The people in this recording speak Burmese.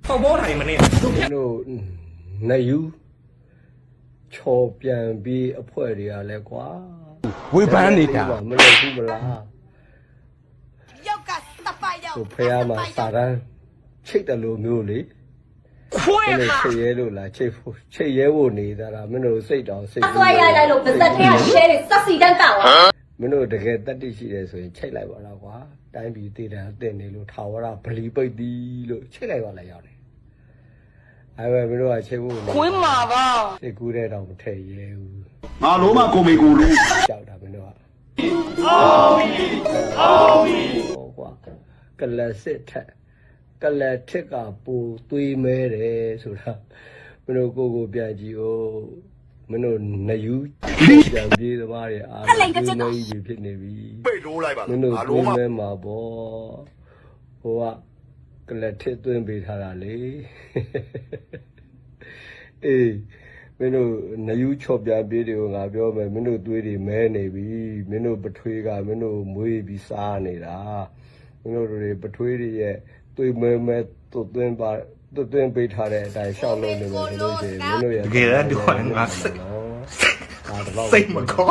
ထောက်ပေါ်ထိုင်မနေတို့နေယူချော်ပြန်ပြီးအဖွဲ့တွေကလည်းကွာဝေဖန်နေတာမလို့ဘူးမလားယောက်ကစပိုက်တော့ဖះမှာစာတန်းချိတ်တယ်လို့မျိုးလေခွေးခါချိတ်ရဲလို့လားချိတ်ရဲဖို့နေတာမင်းတို့စိတ်တောင်စိတ်ဆွဲရလိုက်လို့ပါသက်ထဲကရှဲတွေစက်စီတန်းတောက်အောင်မင်းတို့တကယ်တတ်သိရှိတယ်ဆိုရင်ချိတ်လိုက်ပါတော့ကွာတိုင်းပြည်တည်တယ်အသင့်နေလို့ထာဝရဗလီပိတ်သည်လို့ချိတ်လိုက်ပါလိုက်ရောက်တယ်အဲ့ပဲမင်းတို့ကချိတ်ဖို့ခွေးမှာပါစိတ်ကူးတဲ့တောင်မထည့်ရဲဘူးငါလုံးမကိုမေကိုလူကြောက်တာမင်းတို့ကအောင်ပြီဟောကွာကလစစ်ထက်ကလထက်ကပူသွေးမဲတယ်ဆိုတာမင်းတို့ကိုပြန်ကြည့်ဦးမင်းတို့နယူးပြန်ပြေးသမားတွေအားလုံးကြီးဖြစ်နေပြီပိတ်လို့လိုက်ပါမင်းတို့သွေးမဲမှာပေါ့ဟိုကကလထက်သွင်းပေးထားတာလေအေးမင်းတို့နယူးချော့ပြပြေးတွေကိုငါပြောမယ်မင်းတို့သွေးတွေမဲနေပြီမင်းတို့ပထွေးကမင်းတို့မွေးပြီးစားနေတာမင်းတို့တွေပထွေးတွေရဲ့သွေးမဲသွင်းပေးထားတဲ့အတိုင်းရှောက်လို့နေမယ်ဆိုလို့ရှိရင်မင်းတို့ရဲ့တကယ်တော့ဒီခေါ်ငါစိတ်မကော